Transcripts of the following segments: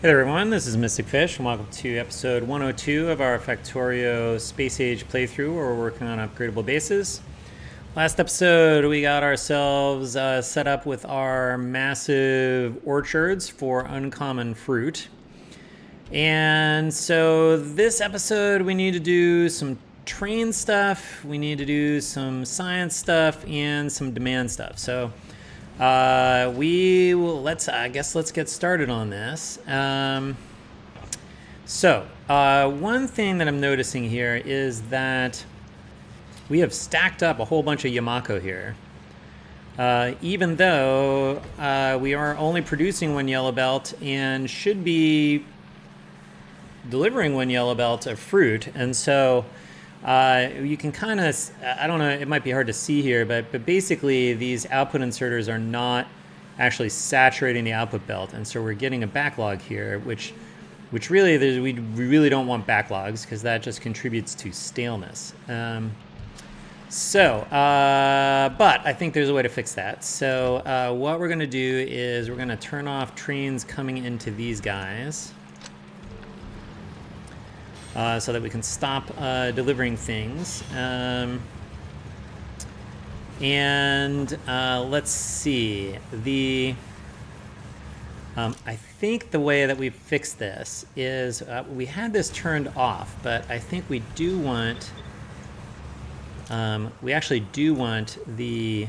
Hey there everyone, this is Mystic Fish and welcome to episode 102 of our Factorio Space Age playthrough where we're working on upgradable bases. Last episode we got ourselves set up with our massive orchards for uncommon fruit. And so this episode we need to do some train stuff, we need to do some science stuff, and some demand stuff. So we will let's get started on this. One thing that I'm noticing here is that we have stacked up a whole bunch of Yamako here. Even though we are only producing one yellow belt and should be delivering one yellow belt of fruit, and so you can kind of, I don't know, it might be hard to see here, but basically these output inserters are not actually saturating the output belt, and so we're getting a backlog here, which really we really don't want backlogs because that just contributes to staleness. But I think there's a way to fix that. So what we're going to do is we're going to turn off trains coming into these guys. So that we can stop delivering things. Let's see. I think the way that we fix this is we had this turned off, but I think we do want. We actually do want the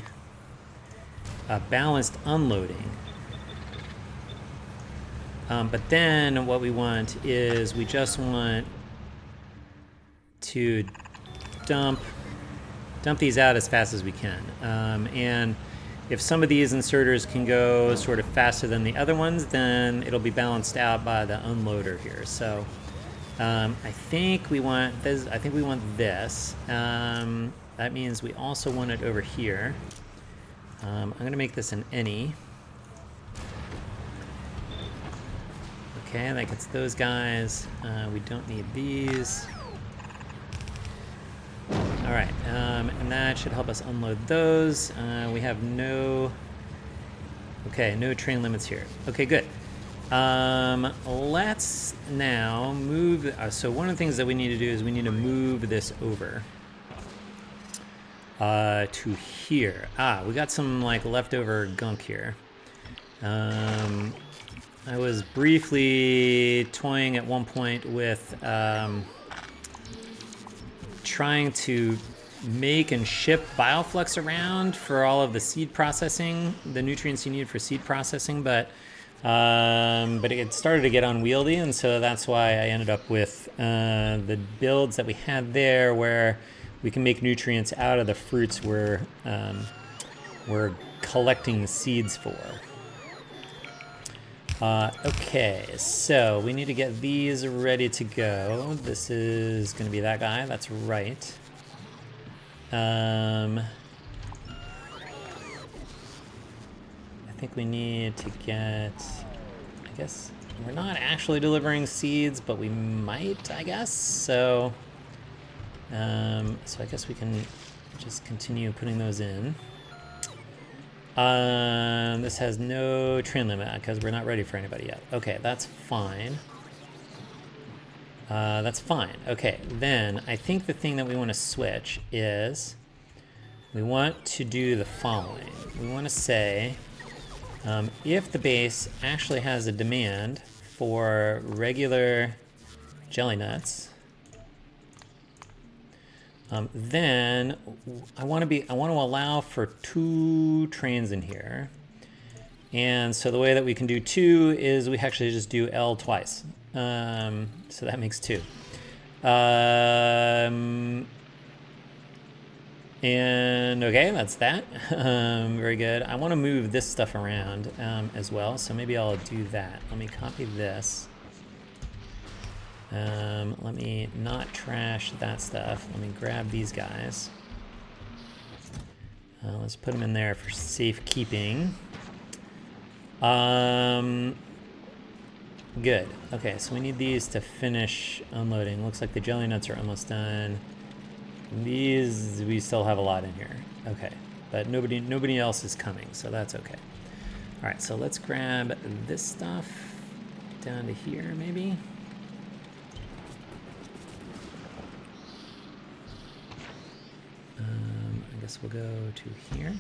balanced unloading. But then what we want is we just want to dump these out as fast as we can. And if some of these inserters can go sort of faster than the other ones, then it'll be balanced out by the unloader here. So I think we want this. That means we also want it over here. I'm going to make this an any. Okay, that gets those guys. We don't need these. All right, and that should help us unload those. We have no train limits here. Okay, good. Let's now move. So one of the things that we need to do is we need to move this over to here. We got some like leftover gunk here. I was briefly toying at one point with trying to make and ship bioflux around for all of the seed processing, the nutrients you need for seed processing, but it started to get unwieldy, and so that's why I ended up with the builds that we had there, where we can make nutrients out of the fruits we're collecting the seeds for. Okay, so we need to get these ready to go. This is going to be that guy. That's right. I think we need to get, I guess, we're not actually delivering seeds, but we might, I guess. So I guess we can just continue putting those in. This has no train limit because we're not ready for anybody yet. Okay, that's fine. Okay, then I think the thing that we want to switch is we want to do the following. We want to say if the base actually has a demand for regular jelly nuts, then I want to allow for 2 trains in here. And so the way that we can do 2 is we actually just do L twice. So that makes 2. And okay, that's that. Very good. I want to move this stuff around as well, so maybe I'll do that. Let me copy this. Let me not trash that stuff. Let me grab these guys. Let's put them in there for safekeeping. Good. Okay, so we need these to finish unloading. Looks like the jelly nuts are almost done. These, we still have a lot in here. Okay, but nobody else is coming, so that's okay. All right, so let's grab this stuff. down to here, maybe. I guess we'll go to here.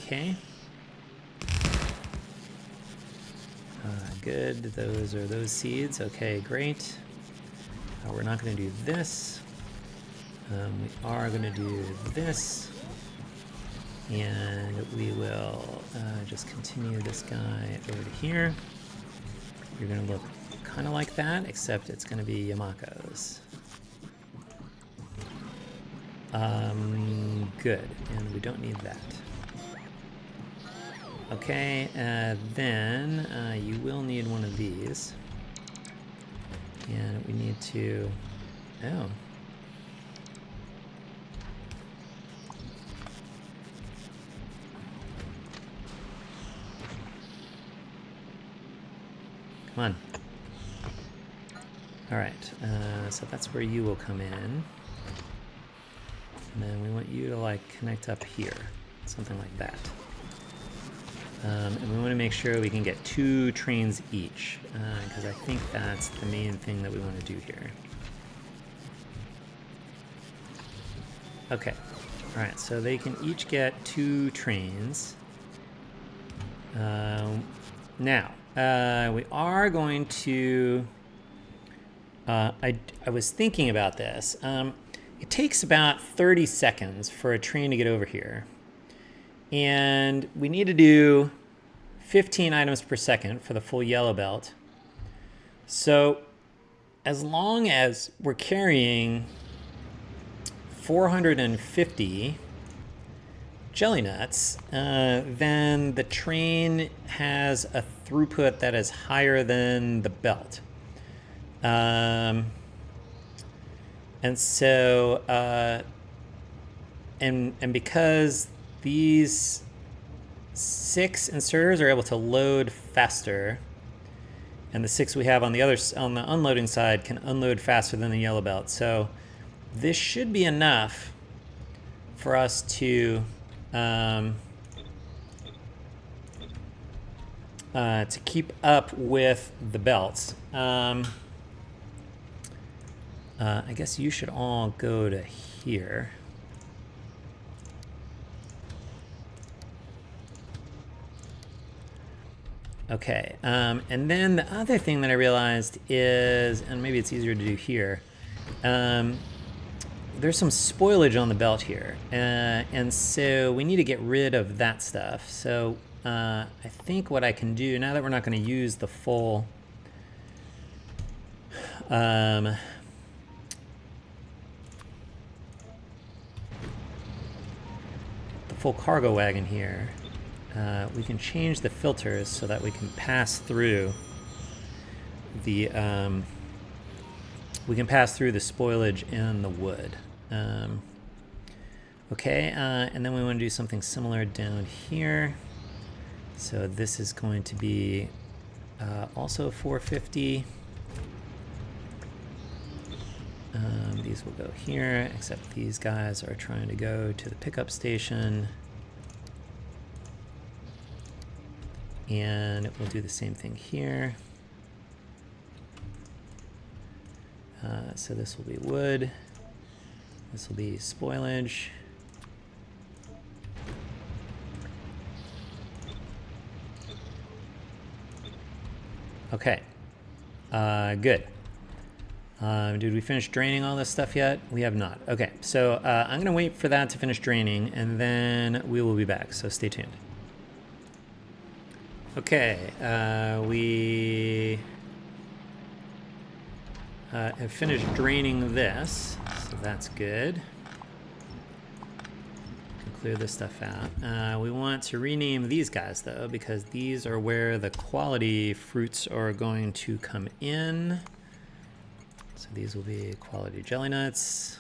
Okay. Good. Those are those seeds. Okay, great. We're not going to do this. We are going to do this. And we will just continue this guy over to here. You're going to look kind of like that, except it's going to be Yamako's. Good, and we don't need that. Okay, then you will need one of these. And we need to... Oh. Come on. All right, so that's where you will come in. And then we want you to like connect up here, something like that. And we want to make sure we can get 2 trains each, because I think that's the main thing that we want to do here. Okay, all right, so they can each get 2 trains. Now, we are going to... I was thinking about this. It takes about 30 seconds for a train to get over here. And we need to do 15 items per second for the full yellow belt. So as long as we're carrying 450 jelly nuts, then the train has a throughput that is higher than the belt. And so, and because these 6 inserters are able to load faster, and the 6 we have on the unloading side can unload faster than the yellow belt. So this should be enough for us to keep up with the belts. I guess you should all go to here. Okay, and then the other thing that I realized is, and maybe it's easier to do here, there's some spoilage on the belt here, and so we need to get rid of that stuff. So I think what I can do, now that we're not going to use the full cargo wagon here, we can change the filters so that we can pass through the spoilage and the wood. Okay, and then we want to do something similar down here. So this is going to be also 450. These will go here, except these guys are trying to go to the pickup station. And we'll do the same thing here. So this will be wood. This will be spoilage. Okay, good. Did we finish draining all this stuff yet? We have not. Okay, so I'm gonna wait for that to finish draining and then we will be back, so stay tuned. Okay, we have finished draining this, so that's good. Can clear this stuff out. We want to rename these guys though, because these are where the quality fruits are going to come in. So these will be quality jelly nuts.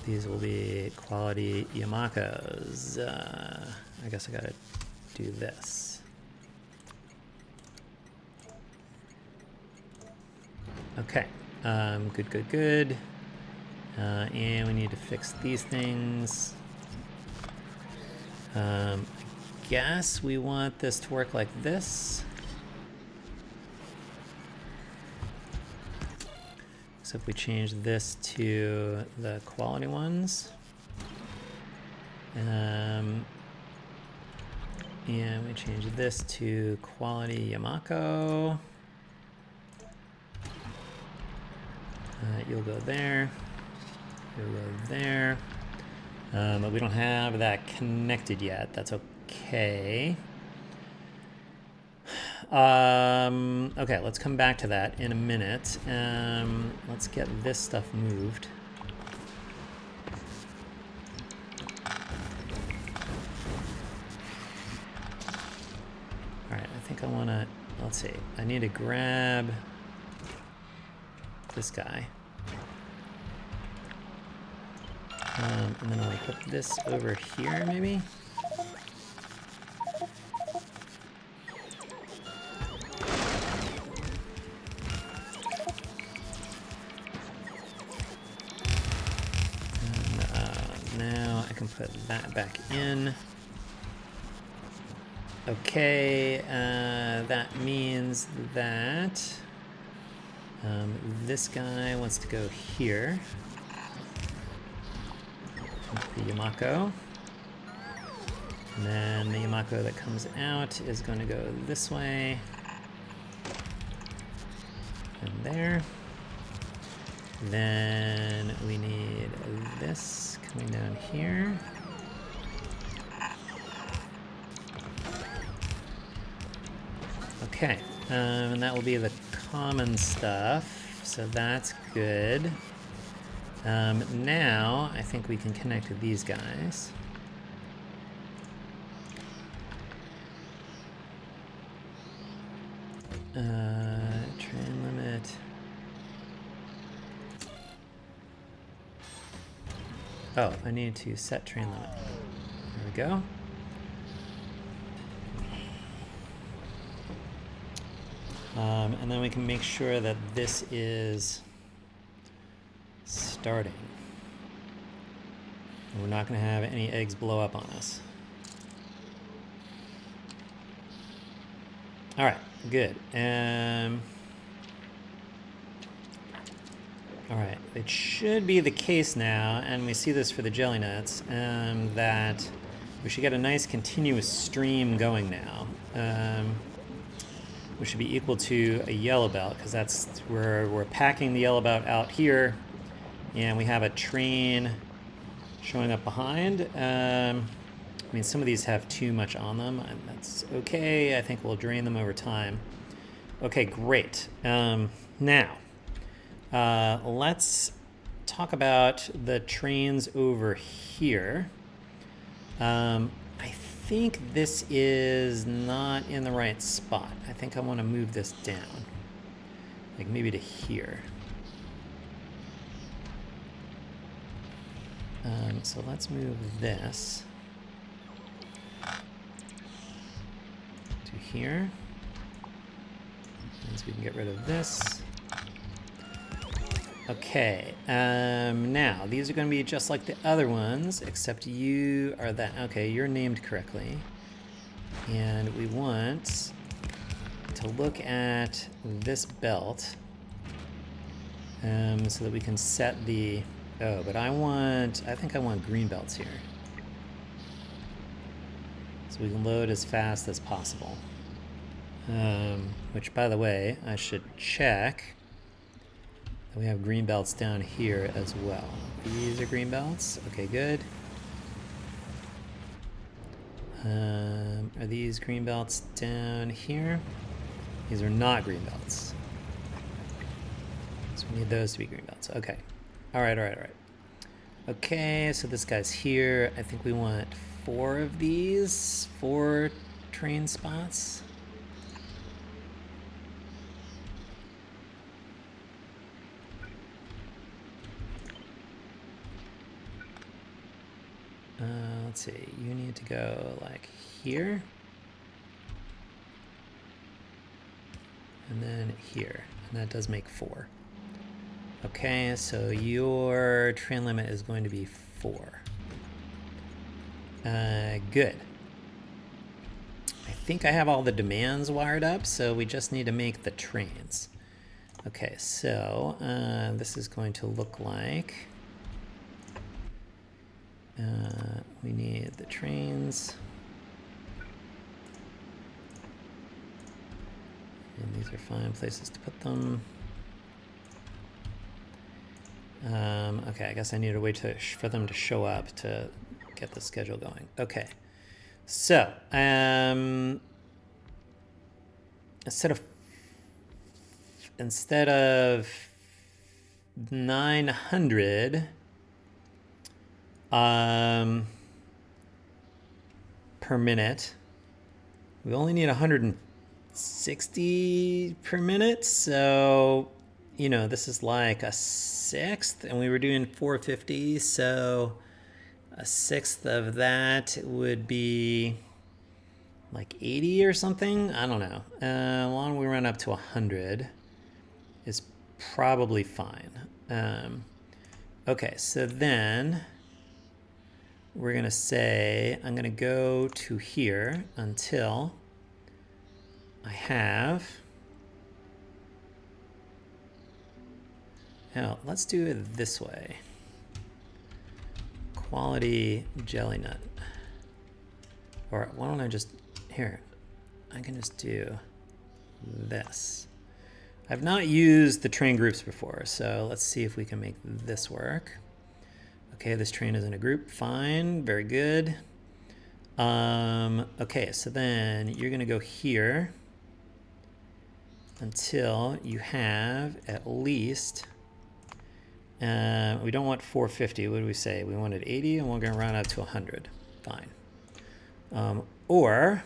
These will be quality Yamakos. I guess I gotta do this. Okay, good, good, good. And we need to fix these things. I guess we want this to work like this. So if we change this to the quality ones, and we change this to quality Yamako, you'll go there, you'll go there, but we don't have that connected yet. That's okay. Okay, let's come back to that in a minute. Let's get this stuff moved. All right, I think I want to, let's see, I need to grab this guy. And then I'll put this over here, maybe. Now I can put that back in. Okay, that means that this guy wants to go here. The Yamako. And then the Yamako that comes out is going to go this way. And there. Then we need this coming down here. Okay, and that will be the common stuff, so that's good. Now I think we can connect to these guys. Train limit. Oh, I need to set train limit. There we go. And then we can make sure that this is starting. We're not going to have any eggs blow up on us. All right, good. All right, it should be the case now, and we see this for the jelly nuts, that we should get a nice continuous stream going now. Which should be equal to a yellow belt, because that's where we're packing the yellow belt out here, and we have a train showing up behind. I mean, some of these have too much on them, and that's okay. I think we'll drain them over time. Okay, great. Now, let's talk about the trains over here. I think this is not in the right spot. I think I want to move this down, like maybe to here. So let's move this to here. So we can get rid of this. Okay, now these are going to be just like the other ones, except you are that. Okay, you're named correctly. And we want to look at this belt so that we can set the, oh, but I think I want green belts here. So we can load as fast as possible. Which, by the way, I should check. We have green belts down here as well. These are green belts. Okay, good. Are these green belts down here? These are not green belts. So we need those to be green belts. Okay. All right. Okay, so this guy's here. I think we want 4 of these, 4 train spots. Let's see, you need to go like here. And then here, and that does make 4. Okay, so your train limit is going to be 4. Good. I think I have all the demands wired up, so we just need to make the trains. Okay, so this is going to look like we need the trains. And these are fine places to put them. Okay, I guess I need to wait for them to show up to get the schedule going. Okay, so instead of 900 per minute, we only need 160 per minute. So, you know, this is like a sixth, and we were doing 450, so a sixth of that would be like 80 or something. I don't know. Long we run up to 100 is probably fine. Okay, so then we're gonna say I'm gonna go to here until I have. Now let's do it this way. Quality jelly nut. Or why don't I just, here, I can just do this. I've not used the train groups before, so let's see if we can make this work. Okay, this train is in a group, fine, very good. Okay, so then you're gonna go here until you have at least, we don't want 450, what do we say? We wanted 80 and we're gonna round up to 100, fine. Or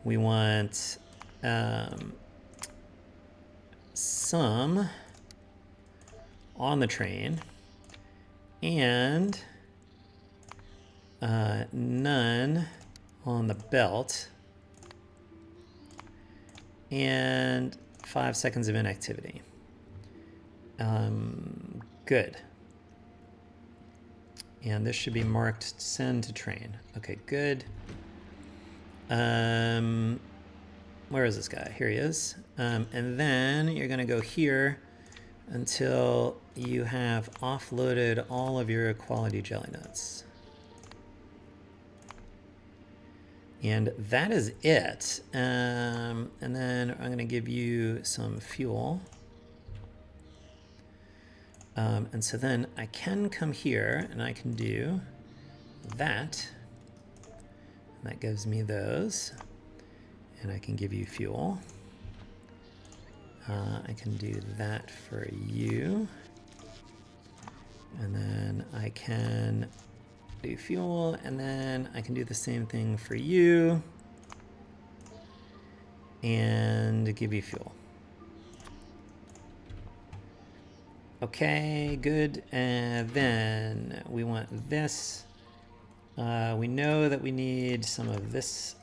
we want some on the train and none on the belt and 5 seconds of inactivity. Good. And this should be marked send to train. Okay, good. Where is this guy? Here he is. And then you're gonna go here until you have offloaded all of your quality jelly nuts. And that is it. And then I'm gonna give you some fuel. And so then I can come here and I can do that. And that gives me those. And I can give you fuel. I can do that for you. And then I can do fuel, and then I can do the same thing for you. And give you fuel. Okay, good. And then we want this. We know that we need some of this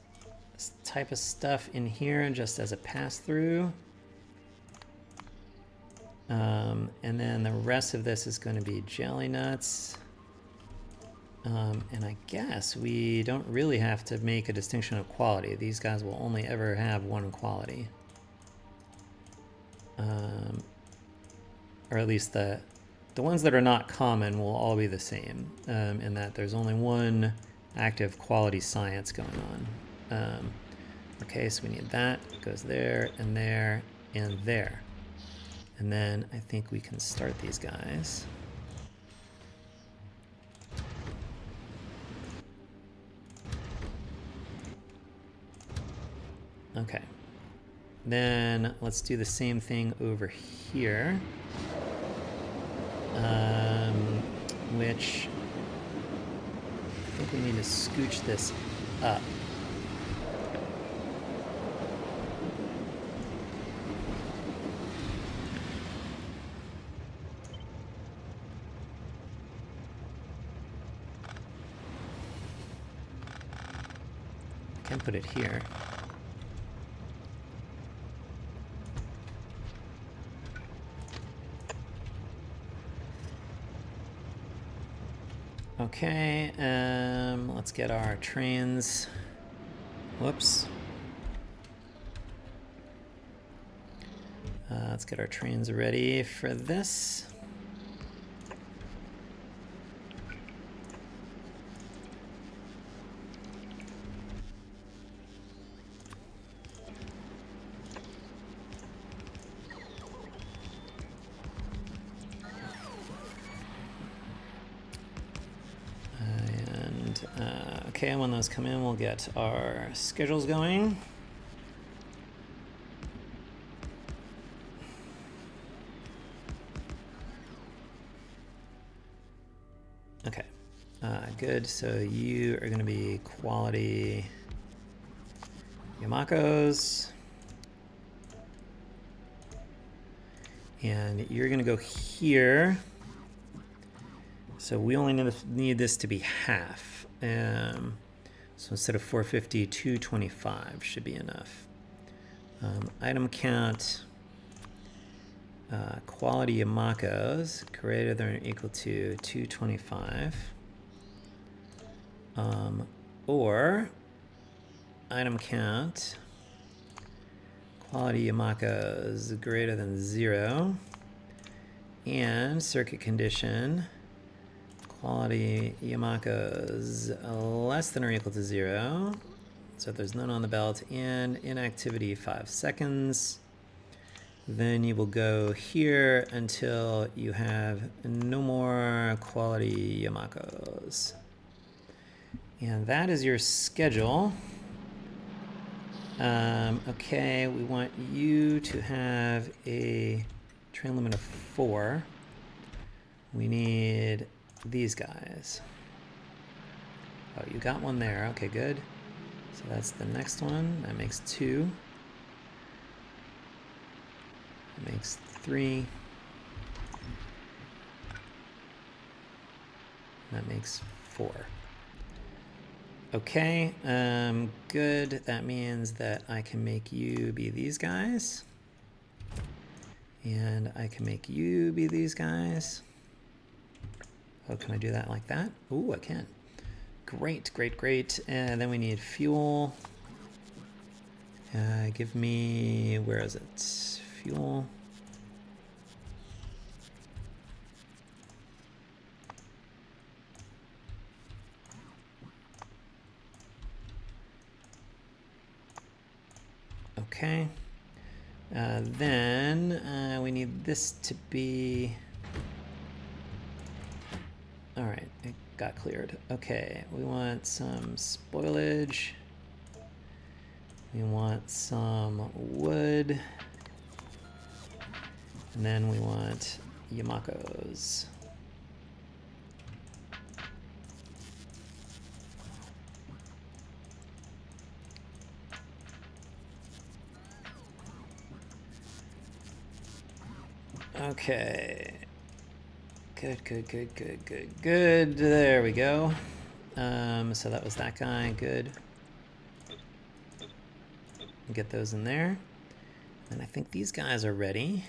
type of stuff in here just as a pass-through. And then the rest of this is going to be jelly nuts. And I guess we don't really have to make a distinction of quality. These guys will only ever have one quality. Or at least the ones that are not common will all be the same, in that there's only one active quality science going on. Okay, so we need that. It goes there, and there, and there. And then I think we can start these guys. Okay. Then let's do the same thing over here. Which I think we need to scooch this up. I can put it here. Okay, let's get our trains. Whoops. Let's get our trains ready for this. Okay, when those come in, we'll get our schedules going. Okay, good. So you are going to be quality Yamakos. And you're going to go here. So we only need this to be half. So instead of 450, 225 should be enough. Item count, quality Yamakos greater than or equal to 225. Or item count, quality Yamakos greater than 0. And circuit condition, quality Yamakos less than or equal to 0. So if there's none on the belt, and inactivity 5 seconds. Then you will go here until you have no more quality Yamakos. And that is your schedule. Okay, we want you to have a train limit of 4. We need these guys. Oh, you got one there. Okay, good. So that's the next one. That makes 2. That makes 3. That makes 4. Okay, good. That means that I can make you be these guys. And I can make you be these guys. Oh, can I do that like that? Ooh, I can. Great, great, great. And then we need fuel. Give me, where is it? Fuel. Okay. Then we need this to be... All right, it got cleared. Okay, we want some spoilage. We want some wood. And then we want Yamakos. Okay. Good, good, good, good, good, good. There we go. So that was that guy. Good. Get those in there. And I think these guys are ready.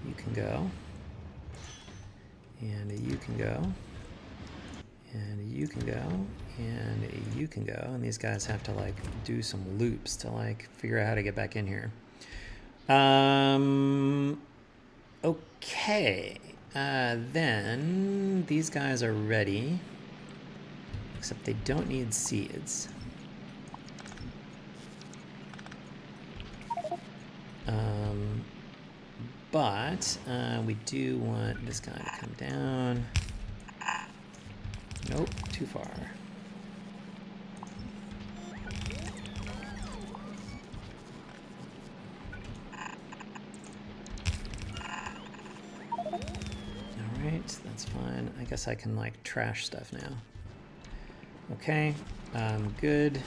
You can go. And you can go. And you can go. And you can go. And these guys have to like do some loops to like figure out how to get back in here. Okay. Then these guys are ready. Except they don't need seeds. But we do want this guy to come down. Nope, too far. Alright, that's fine. I guess I can like trash stuff now. Okay, good.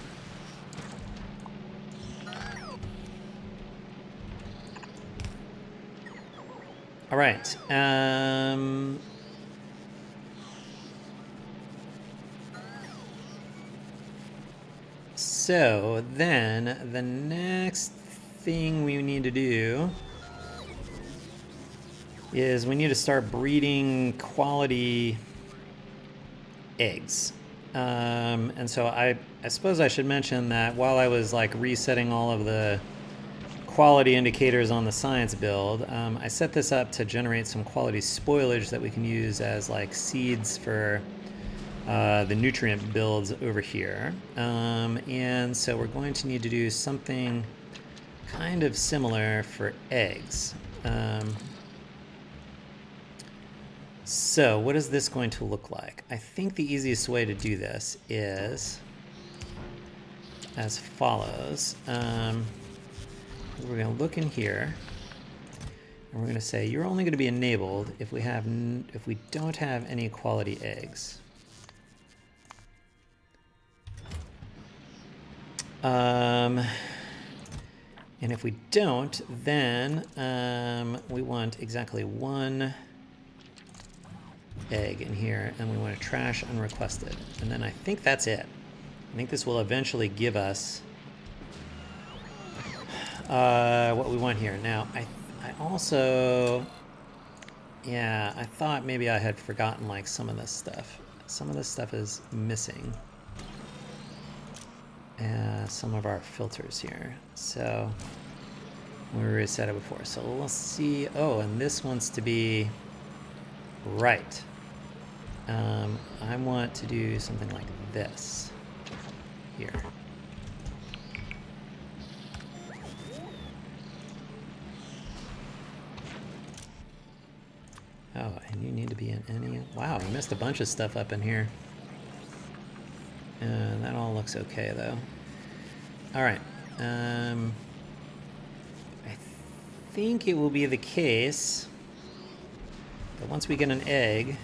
All right. So then the next thing we need to do is we need to start breeding quality eggs. And so I suppose I should mention that while I was like resetting all of the quality indicators on the science build, I set this up to generate some quality spoilage that we can use as like seeds for the nutrient builds over here. And so we're going to need to do something kind of similar for eggs. So what is this going to look like? I think the easiest way to do this is as follows. We're going to look in here, and we're going to say you're only going to be enabled if we don't have any quality eggs. And if we don't, then we want exactly one egg in here, and we want to trash unrequested. And then I think that's it. I think this will eventually give us what we want here. Now, I also, yeah, I thought maybe I had forgotten like some of this stuff. Some of this stuff is missing. Some of our filters here. So we reset it before. So let's see. Oh, and this wants to be right. I want to do something like this here. Oh, and you need to be in any... Wow, I missed a bunch of stuff up in here. That all looks okay, though. All right. I think it will be the case that once we get an egg,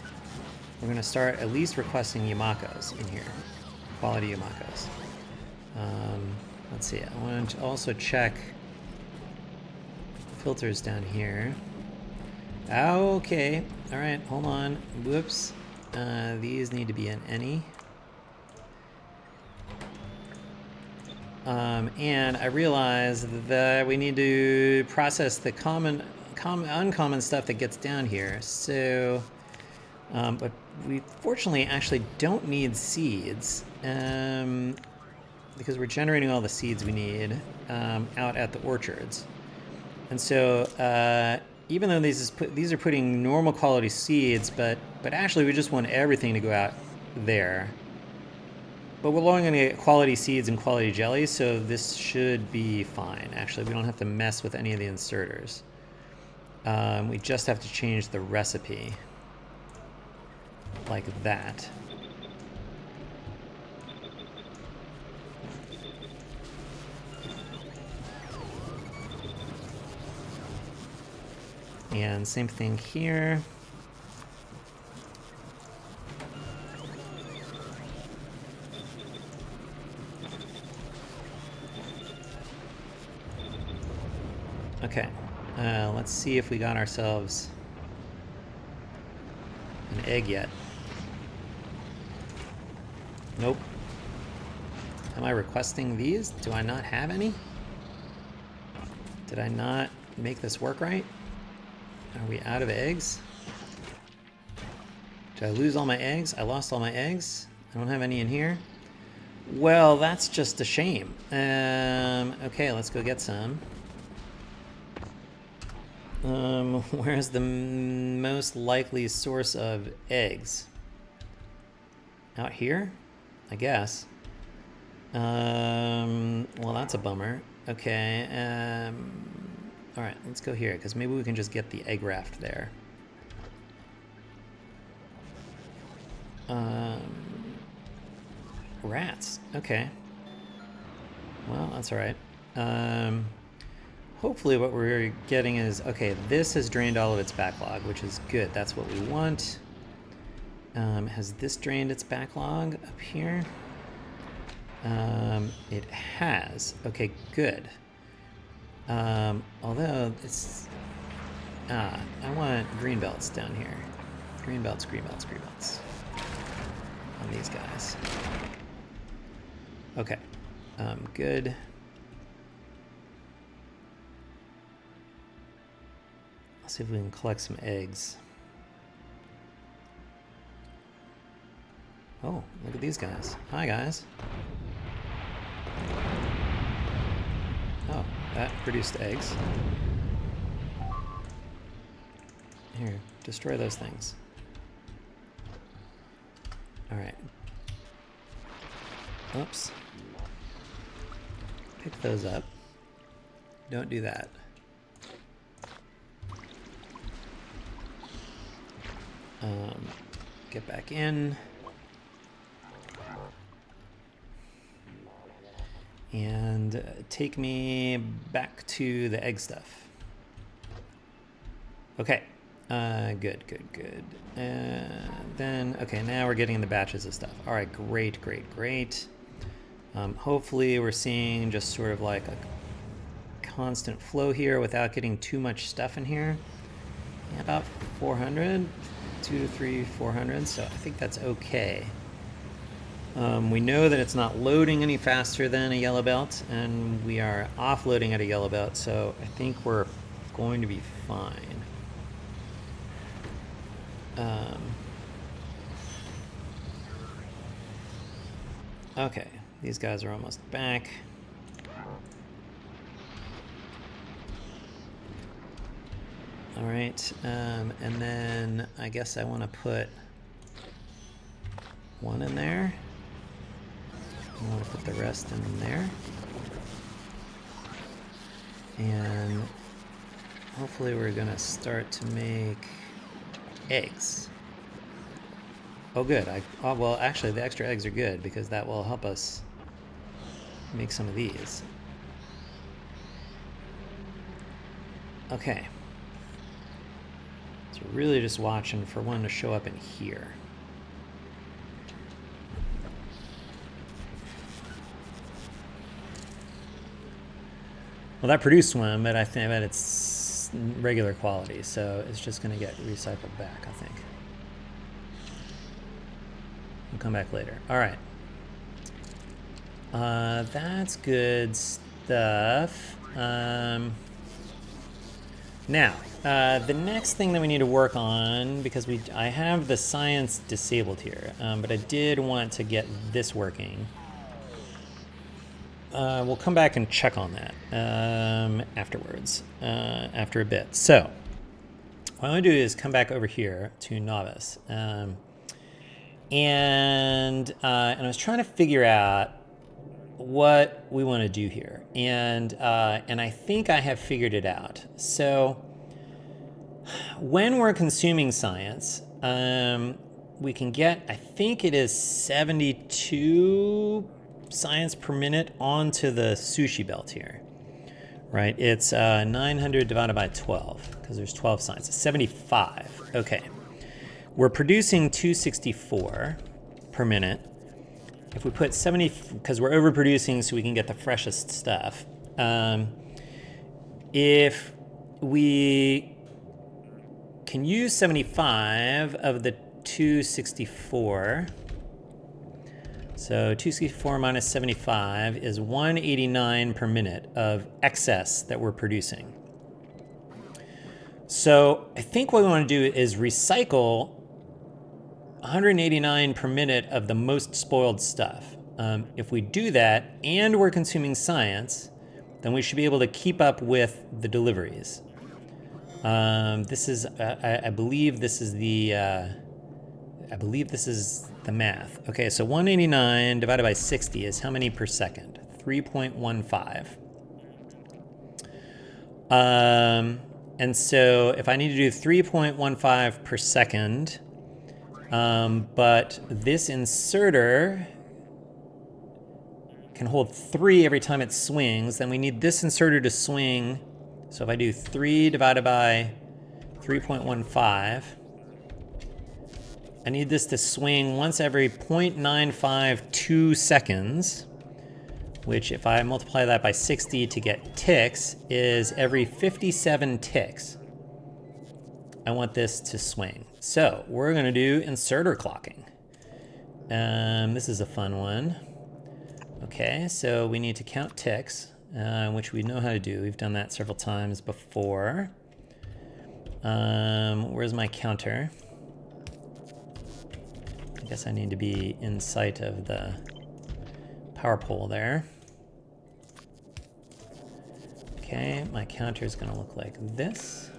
we're going to start at least requesting Yamakos in here. Quality Yamakos. Let's see. I want to also check filters down here. Okay. All right. Hold on. Whoops. These need to be in any. And I realized that we need to process the uncommon stuff that gets down here. So, but we fortunately actually don't need seeds because we're generating all the seeds we need out at the orchards. And so, even though these are putting normal quality seeds, but actually we just want everything to go out there. But we're only going to get quality seeds and quality jellies, so this should be fine. Actually, we don't have to mess with any of the inserters. We just have to change the recipe like that. And same thing here. Okay, let's see if we got ourselves an egg yet. Nope. Am I requesting these? Do I not have any? Did I not make this work right? Are we out of eggs? Did I lose all my eggs? I lost all my eggs? I don't have any in here? Well, that's just a shame. Okay, let's go get some. Where's the most likely source of eggs? Out here? I guess. Well, that's a bummer. Okay, alright, let's go here, because maybe we can just get the egg raft there. Rats. Okay. Well, that's alright. Hopefully what we're getting is, okay, this has drained all of its backlog, which is good. That's what we want. Has this drained its backlog up here? It has. Okay, good. Although it's... I want green belts down here. Green belts, green belts, green belts. On these guys. Okay. Good. Let's see if we can collect some eggs. Oh, look at these guys. Hi, guys. Oh, that produced eggs. Here, destroy those things. All right. Oops. Pick those up. Don't do that. Get back in. And take me back to the egg stuff. Okay. Good. Then, okay, now we're getting the batches of stuff. All right, great. Hopefully we're seeing just sort of like a constant flow here without getting too much stuff in here. Yeah, about 400, 400, so I think that's okay. We know that it's not loading any faster than a yellow belt, and we are offloading at a yellow belt, so I think we're going to be fine. Okay, these guys are almost back. All right, and then I guess I want to put one in there. I want to put the rest in there. And hopefully we're going to start to make eggs. Oh, good. Well, actually, the extra eggs are good because that will help us make some of these. Okay. So really just watching for one to show up in here. Well, that produced one, but I think that it's regular quality, so it's just going to get recycled back, I think. We'll come back later. All right. That's good stuff. Now, the next thing that we need to work on, because I have the science disabled here, but I did want to get this working. We'll come back and check on that afterwards, after a bit. So, what I'm going to do is come back over here to Nauvis. And I was trying to figure out what we want to do here. And I think I have figured it out. So, when we're consuming science, we can get, I think it is 72 science per minute onto the sushi belt here, right? It's 900 divided by 12 because there's 12 science. It's 75. Okay. We're producing 264 per minute. If we put 70, because we're overproducing so we can get the freshest stuff. If we can use 75 of the 264, so 264 minus 75 is 189 per minute of excess that we're producing. So I think what we want to do is recycle 189 per minute of the most spoiled stuff. If we do that and we're consuming science, then we should be able to keep up with the deliveries. This is, I believe this is the math. Okay, so 189 divided by 60 is how many per second? 3.15. And so if I need to do 3.15 per second, but this inserter can hold 3 every time it swings, then we need this inserter to swing. So if I do 3 divided by 3.15, I need this to swing once every 0.952 seconds, which if I multiply that by 60 to get ticks is every 57 ticks. I want this to swing. So we're going to do inserter clocking. This is a fun one. Okay, so we need to count ticks, which we know how to do. We've done that several times before. Where's my counter? guess I need to be in sight of the power pole there. Okay, my counter is going to look like this.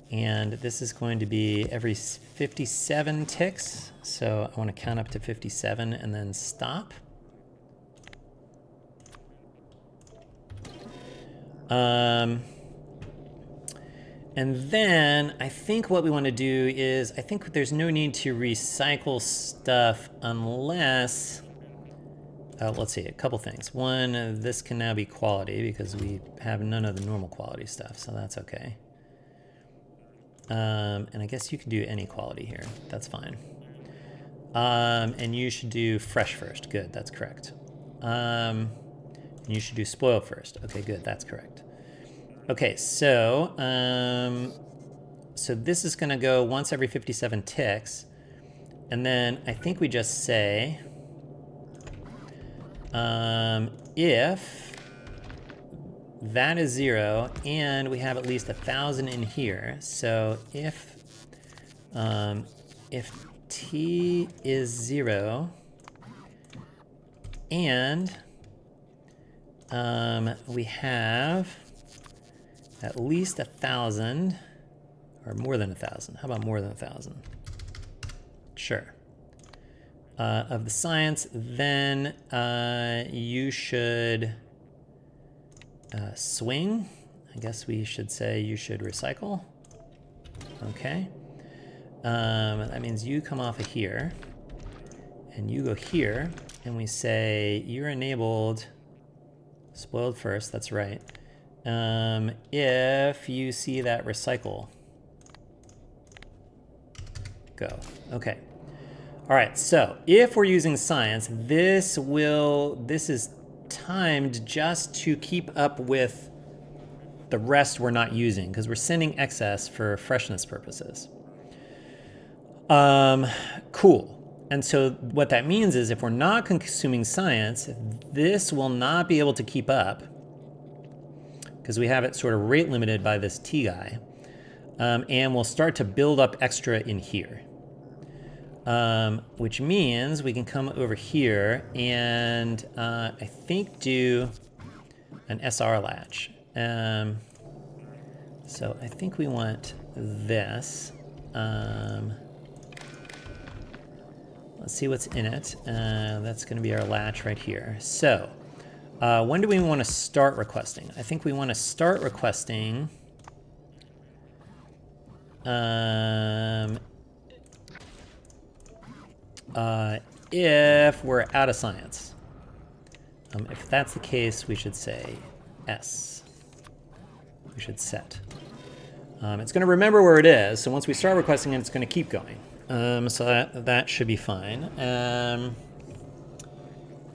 And this is going to be every 57 ticks. So I want to count up to 57 and then stop. And then I think what we want to do is, I think there's no need to recycle stuff unless, let's see, a couple things. One, this can now be quality because we have none of the normal quality stuff, so that's okay. And I guess you can do any quality here, that's fine. And you should do fresh first, good, that's correct. And you should do spoil first, okay, good, that's correct. Okay, so so this is going to go once every 57 ticks, and then I think we just say if that is 0 and we have at least 1,000 in here. So if t is 0 and we have at least 1,000, or more than 1,000. How about more than 1,000? Sure. Of the science, then you should swing. I guess we should say you should recycle. Okay. That means you come off of here, and you go here, and we say you're enabled, spoiled first, that's right. If you see that recycle, go. Okay. All right, so if we're using science, this is timed just to keep up with the rest we're not using, because we're sending excess for freshness purposes. Cool. And so what that means is if we're not consuming science, this will not be able to keep up, because we have it sort of rate limited by this T guy, and we'll start to build up extra in here, which means we can come over here and I think do an SR latch. So I think we want this. Let's see what's in it. That's going to be our latch right here. So when do we want to start requesting? I think we want to start requesting if we're out of science. If that's the case, we should say S. We should set. It's going to remember where it is, so once we start requesting it, it's going to keep going. So that should be fine.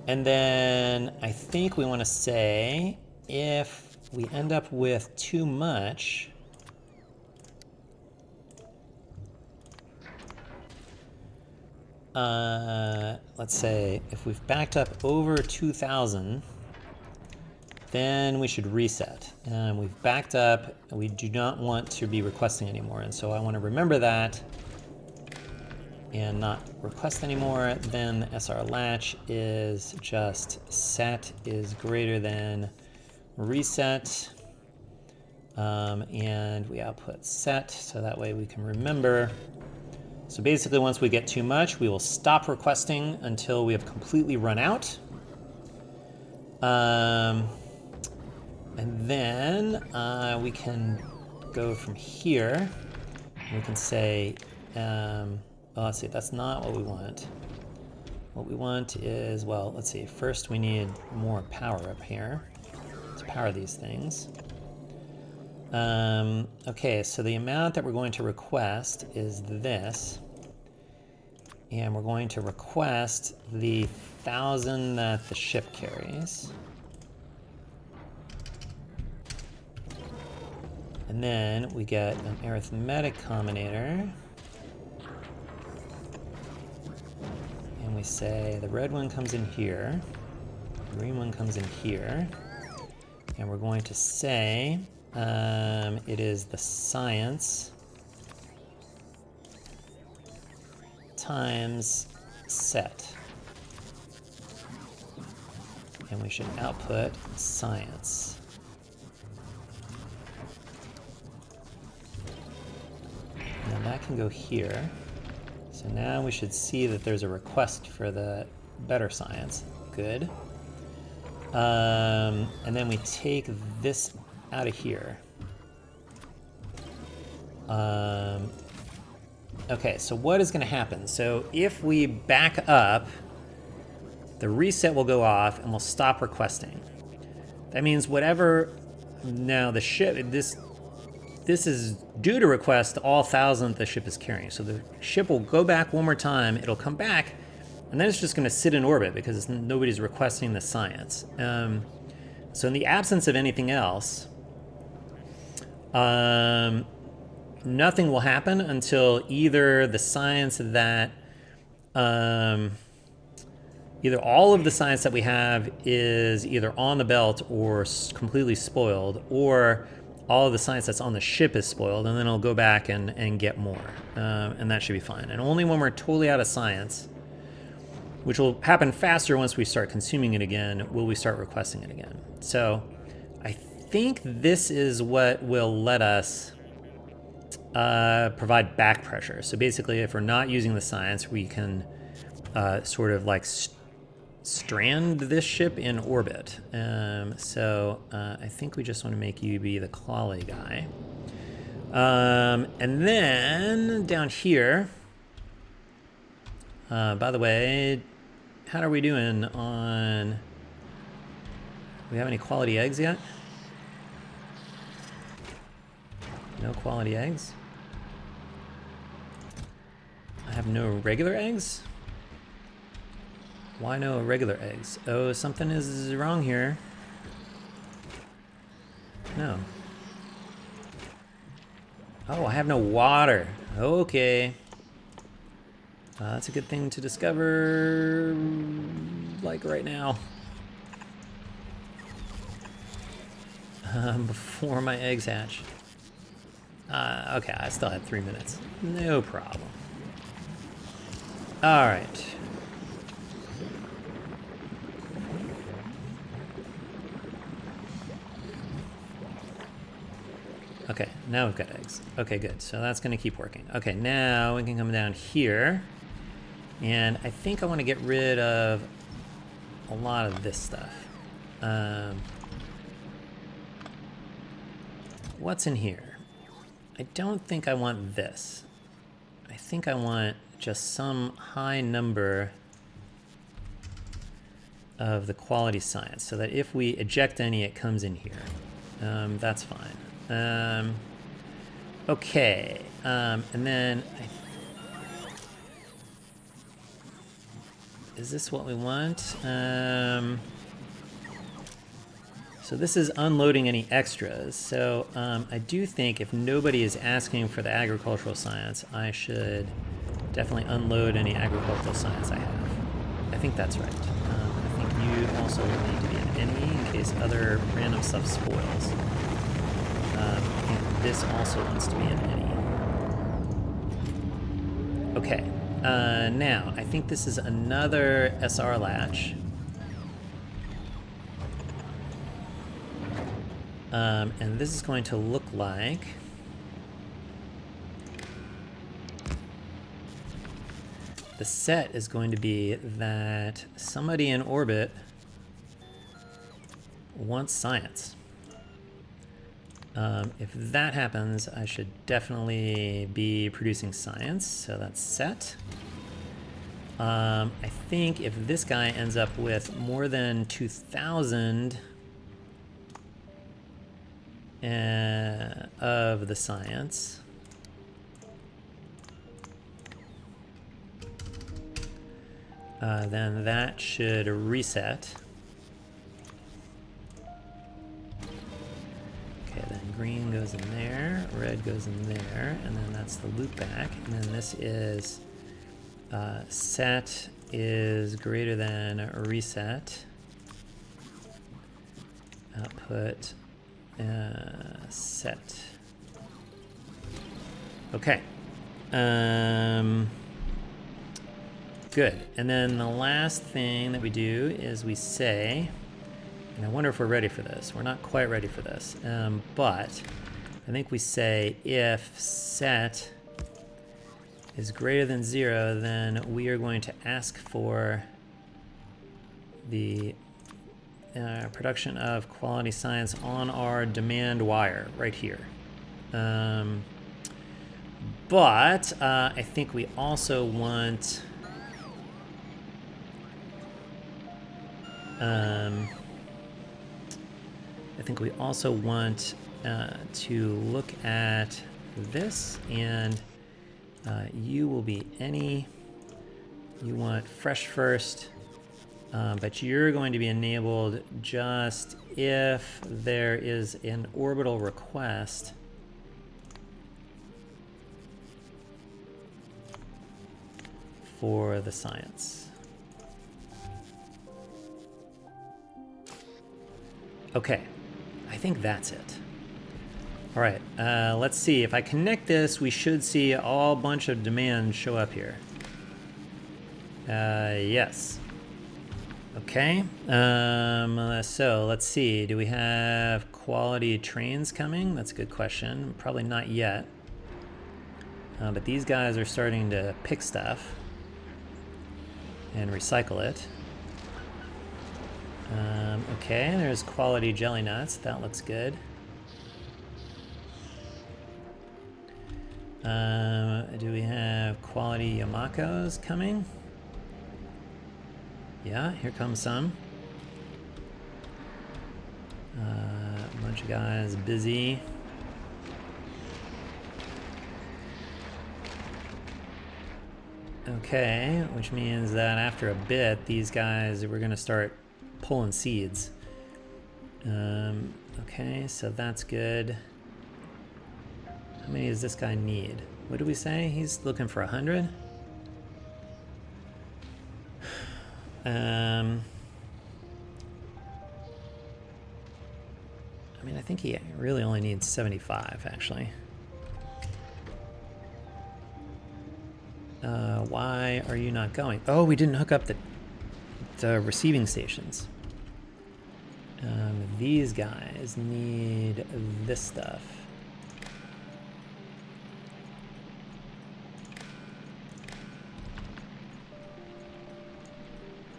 And then I think we want to say if we end up with too much, let's say if we've backed up over 2,000, then we should reset. We've backed up, we do not want to be requesting anymore, and so I want to remember that and not request anymore. Then the SR latch is just set is greater than reset, and we output set, so that way we can remember. So basically once we get too much, we will stop requesting until we have completely run out. And then we can go from here, and we can say, let's see, that's not what we want. What we want is, well, let's see, first we need more power up here to power these things. Okay, so the amount that we're going to request is this, and we're going to request the 1,000 that the ship carries. And then we get an arithmetic combinator. And we say the red one comes in here, the green one comes in here, and we're going to say it is the science times set. And we should output science. Now that can go here. So now we should see that there's a request for the better science. Good. And then we take this out of here. Okay, so what is going to happen? So if we back up, the reset will go off and we'll stop requesting. That means whatever, now the ship, this is due to request all 1,000 the ship is carrying. So the ship will go back one more time, it'll come back, and then it's just going to sit in orbit because nobody's requesting the science. So in the absence of anything else, nothing will happen until either the science that, either all of the science that we have is either on the belt or completely spoiled, or all of the science that's on the ship is spoiled, and then it'll go back and get more. And that should be fine. And only when we're totally out of science, which will happen faster once we start consuming it again, will we start requesting it again. So I think this is what will let us provide back pressure. So basically, if we're not using the science, we can sort of like strand this ship in orbit. So I think we just want to make you be the quality guy. And then down here, by the way, how are we doing on, do we have any quality eggs yet? No quality eggs? I have no regular eggs? Why no regular eggs? Oh, something is wrong here. No. Oh, I have no water. Okay. That's a good thing to discover, like right now. Before my eggs hatch. Okay, I still have 3 minutes. No problem. All right. Okay, now we've got eggs. Okay, good. So that's going to keep working. Okay, now we can come down here. And I think I want to get rid of a lot of this stuff. What's in here? I don't think I want this. I think I want just some high number of the quality science so that if we eject any, it comes in here. That's fine. Okay, and then is this what we want? So this is unloading any extras. So I do think if nobody is asking for the agricultural science, I should definitely unload any agricultural science I have. I think that's right. I think you also will need to be an NE in case other random stuff spoils. I think this also needs to be an NE. Okay. Now, I think this is another SR latch. And this is going to look like the set is going to be that somebody in orbit wants science. If that happens, I should definitely be producing science, so that's set. I think if this guy ends up with more than 2,000 of the science, then that should reset. Okay, then green goes in there, red goes in there, and then that's the loop back. And then this is set is greater than reset. Output set. good. And then the last thing that we do is we say, and I wonder if we're ready for this. We're not quite ready for this, but I think we say if set is greater than 0, then we are going to ask for the production of quality science on our demand wire right here. But I think we also want to look at this, and you will be you want fresh first, but you're going to be enabled just if there is an orbital request for the science. Okay, I think that's it. All right, let's see. If I connect this, we should see a whole bunch of demand show up here. Yes. Okay, so let's see. Do we have quality trains coming? That's a good question. Probably not yet. But these guys are starting to pick stuff and recycle it. Okay, there's quality jelly nuts. That looks good. Do we have quality Yamakos coming? Yeah, here comes some. A bunch of guys busy. Okay, which means that after a bit, these guys, we're gonna start pulling seeds. Okay, so that's good. How many does this guy need? What did we say? He's looking for 100? I mean, I think he really only needs 75, actually. Why are you not going? Oh, we didn't hook up the receiving stations. These guys need this stuff.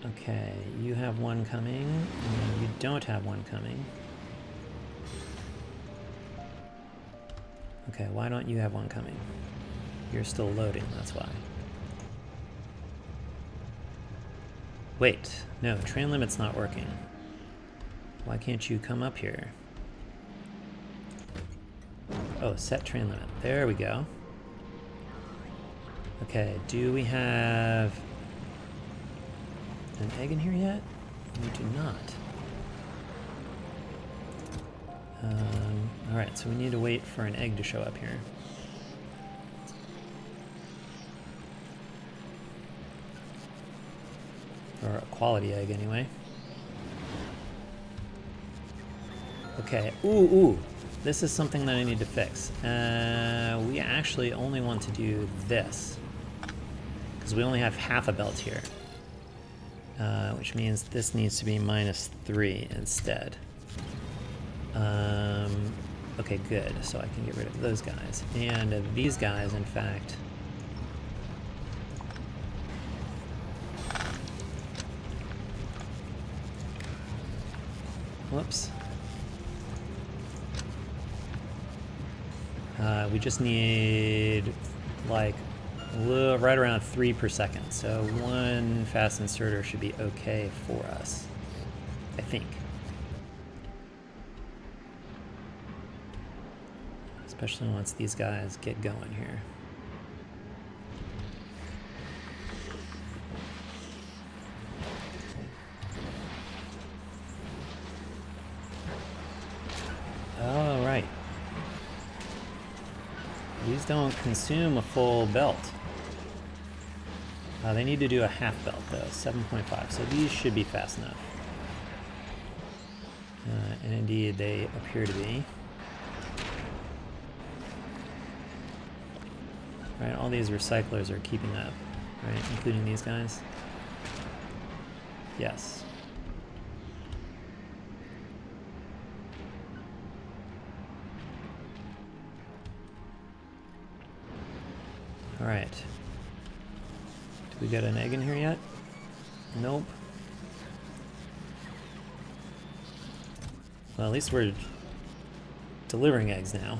Okay, you have one coming, and you don't have one coming. Okay, why don't you have one coming? You're still loading, that's why. Wait, no, train limit's not working. Why can't you come up here? Oh, set train limit. There we go. Okay, do we have an egg in here yet? We do not. Alright, so we need to wait for an egg to show up here. Or a quality egg, anyway. Okay, ooh, this is something that I need to fix. We actually only want to do this, because we only have half a belt here. Which means this needs to be -3 instead. Okay, good, so I can get rid of those guys. And these guys, in fact, whoops. We just need like right around 3 per second. So 1 fast inserter should be okay for us, I think. Especially once these guys get going here. All right. These don't consume a full belt. They need to do a half belt though, 7.5. So these should be fast enough. And indeed they appear to be. Right, all these recyclers are keeping up. right? Including these guys. Yes. All right. Do we get an egg in here yet? Nope. Well, at least we're delivering eggs now.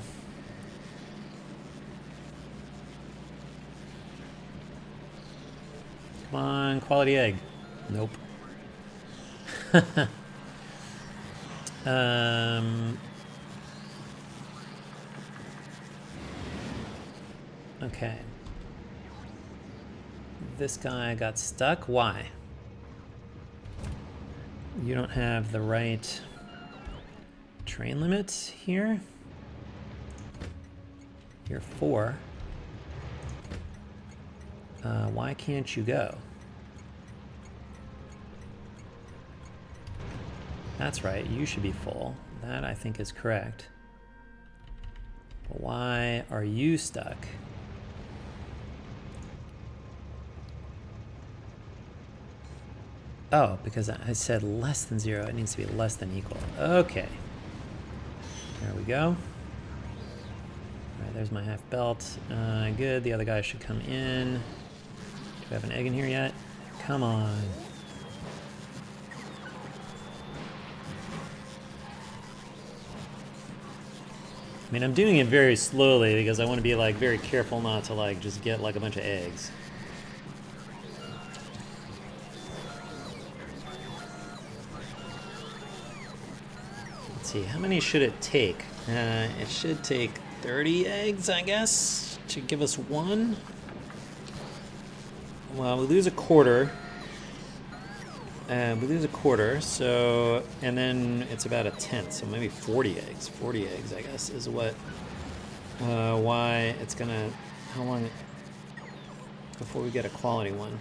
Come on, quality egg. Nope. Okay. This guy got stuck. Why? You don't have the right train limit here. You're 4. Why can't you go? That's right, you should be full. That I think is correct. But why are you stuck? Oh, because I said less than 0. It needs to be less than equal. Okay. There we go. All right, there's my half belt. Good, the other guy should come in. Do we have an egg in here yet? Come on. I mean, I'm doing it very slowly because I want to be like very careful not to like just get like a bunch of eggs. Let's see, how many should it take? It should take 30 eggs, I guess, to give us 1. Well, we lose a quarter. So, and then it's about 1/10, so maybe 40 eggs. 40 eggs, I guess, is what, why it's gonna, how long before we get a quality one.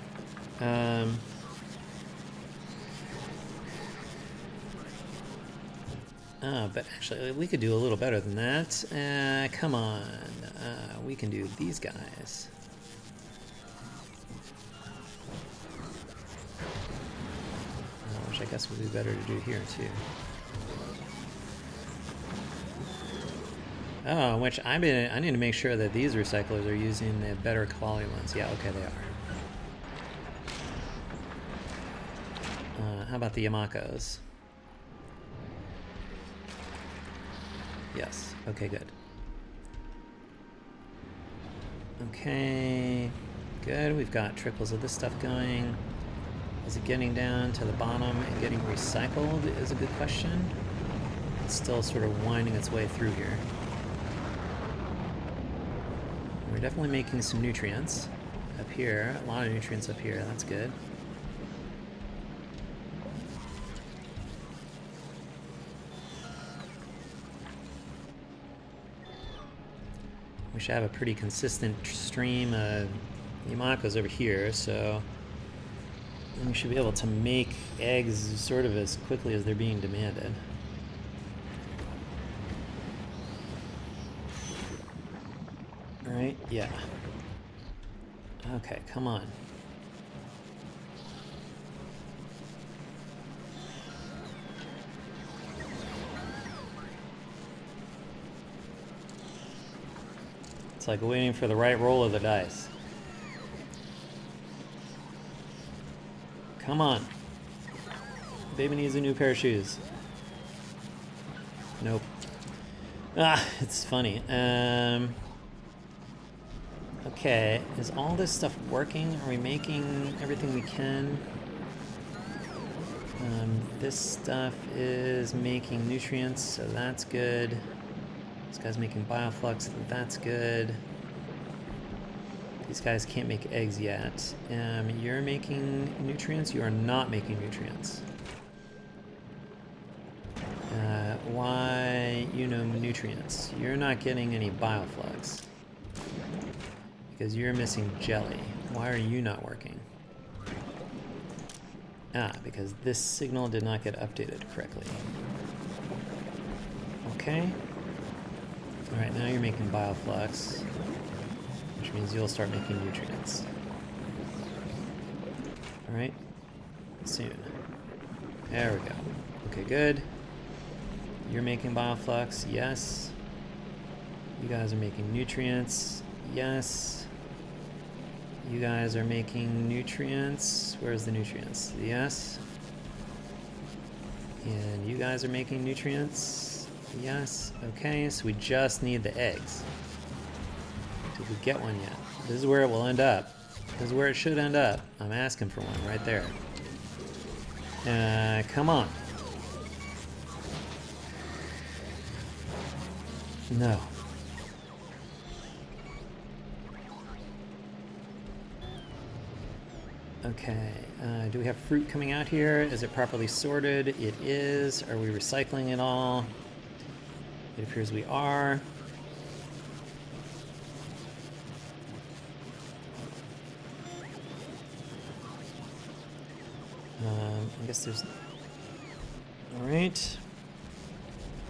But actually, we could do a little better than that. Come on, we can do these guys. Which I guess would be better to do here too. Oh, which I need to make sure that these recyclers are using the better quality ones. Yeah, okay, they are. How about the Yamakos? Yes, okay, good. Okay, good, we've got trickles of this stuff going. Is it getting down to the bottom and getting recycled is a good question. It's still sort of winding its way through here. We're definitely making some nutrients up here. A lot of nutrients up here, that's good. We should have a pretty consistent stream of Yamakos over here, so we should be able to make eggs sort of as quickly as they're being demanded. All right, yeah. Okay, come on. It's like waiting for the right roll of the dice. Come on. Baby needs a new pair of shoes. Nope. It's funny. Okay, is all this stuff working? Are we making everything we can? This stuff is making nutrients, so that's good. This guy's making bioflux, that's good. These guys can't make eggs yet. You're making nutrients? You are not making nutrients. Why nutrients? You're not getting any bioflux. Because you're missing jelly. Why are you not working? Because this signal did not get updated correctly. Okay. Alright, now you're making bioflux, which means you'll start making nutrients. All right, soon. There we go. Okay, good. You're making bioflux, yes. You guys are making nutrients, yes. You guys are making nutrients. Where's the nutrients? Yes. And you guys are making nutrients, yes. Okay, so we just need the eggs. Did we get one yet? This is where it will end up. This is where it should end up. I'm asking for one right there. Come on. No. Okay, do we have fruit coming out here? Is it properly sorted? It is. Are we recycling it all? It appears we are. I guess there's... All right.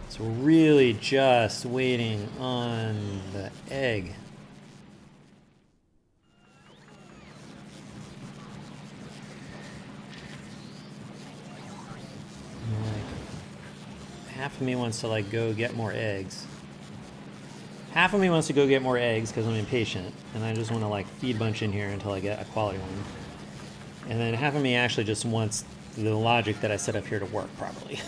So we're really just waiting on the egg. Half of me wants to like go get more eggs. Half of me wants to go get more eggs because I'm impatient and I just want to like feed a bunch in here until I get a quality one. And then half of me actually just wants the logic that I set up here to work properly.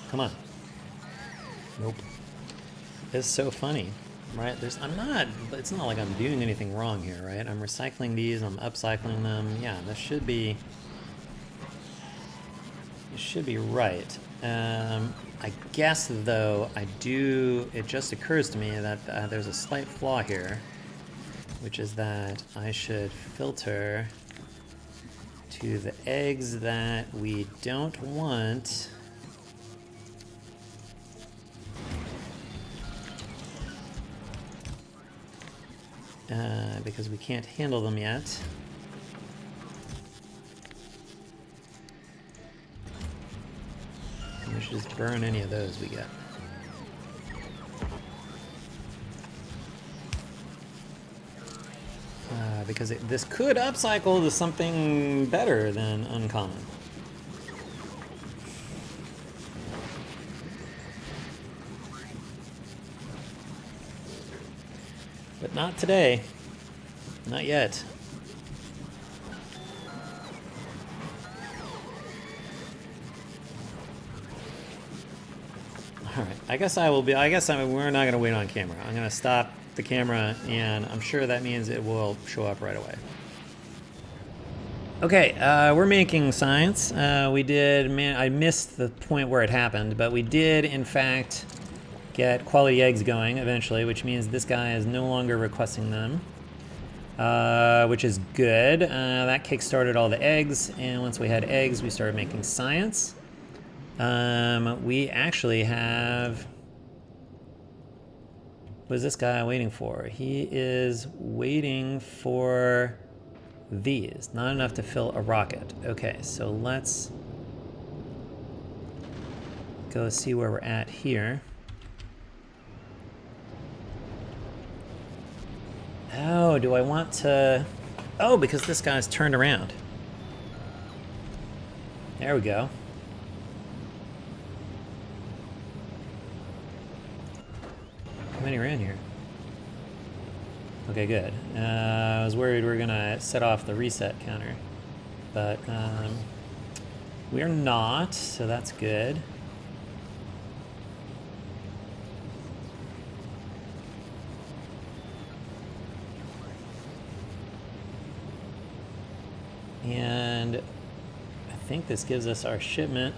Come on. Nope. It's so funny, right? It's not like I'm doing anything wrong here, right? I'm recycling these, I'm upcycling them. Yeah, this should be right. I guess though, it just occurs to me that there's a slight flaw here, which is that I should filter to the eggs that we don't want. Because we can't handle them yet. And we should just burn any of those we get. Because this could upcycle to something better than uncommon. But not today. Not yet. All right. We're not going to wait on camera. I'm going to stop the camera, and I'm sure that means it will show up right away. Okay, we're making science. I missed the point where it happened, but we did, in fact, get quality eggs going eventually, which means this guy is no longer requesting them, which is good. That kick-started all the eggs, and once we had eggs, we started making science. We actually have... What is this guy waiting for? He is waiting for these. Not enough to fill a rocket. Okay, so let's go see where we're at here. Oh, do I want to... Oh, because this guy's turned around. There we go. How many are in here? Okay, good. I was worried we were going to set off the reset counter. But we're not, so that's good. And I think this gives us our shipment.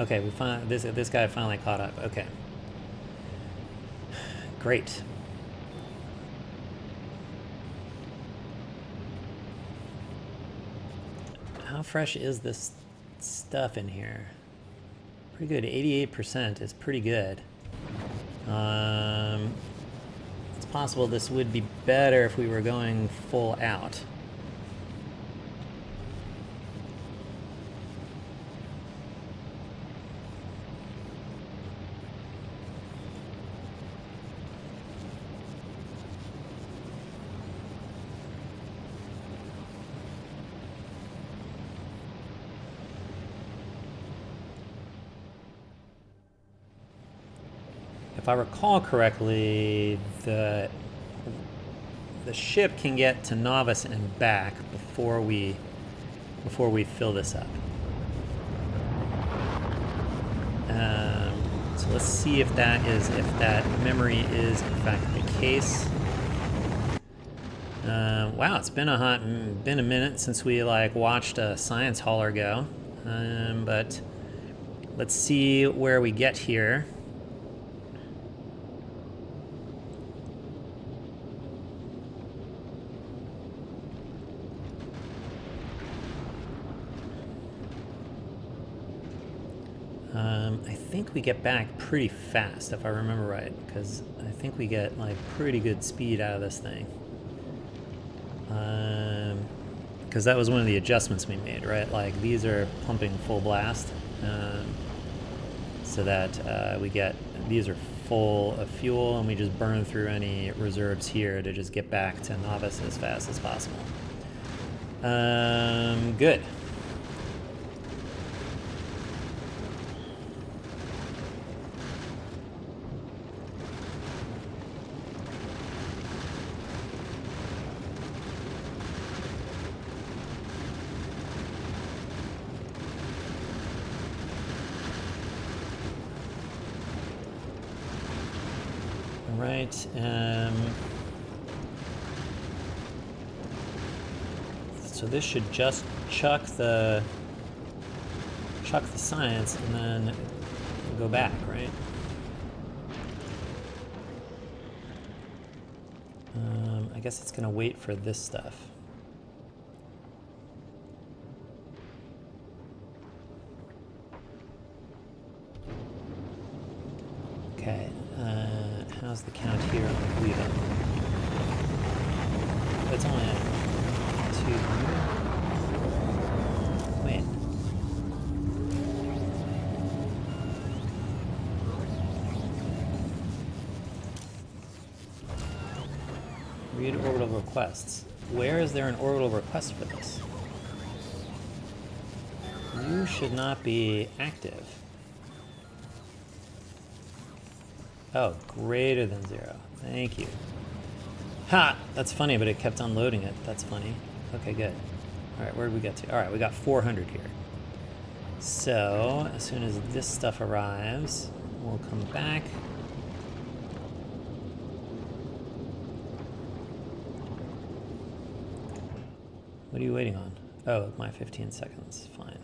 Okay, we find this guy finally caught up. Okay. Great. How fresh is this stuff in here? Pretty good. 88% is pretty good. It's possible this would be better if we were going full out. if I recall correctly, the ship can get to Nauvis and back before we fill this up. So let's see if that memory is in fact the case. Wow, it's been a minute since we like watched a science hauler go, but let's see where we get here. I think we get back pretty fast, if I remember right, because I think we get like pretty good speed out of this thing. Because that was one of the adjustments we made, right? Like these are pumping full blast, so that these are full of fuel, and we just burn through any reserves here to just get back to Nauvis as fast as possible. Good. Right. So this should just chuck the science and then go back, right? I guess it's gonna wait for this stuff. Okay. How's the count here on the Gleba? It's only at 200. Wait. Read orbital requests. Where is there an orbital request for this? You should not be active. Oh, greater than 0. Thank you. Ha! That's funny, but it kept unloading it. That's funny. Okay, good. All right, where did we get to? All right, we got 400 here. So, as soon as this stuff arrives, we'll come back. What are you waiting on? Oh, my 15 seconds. Fine.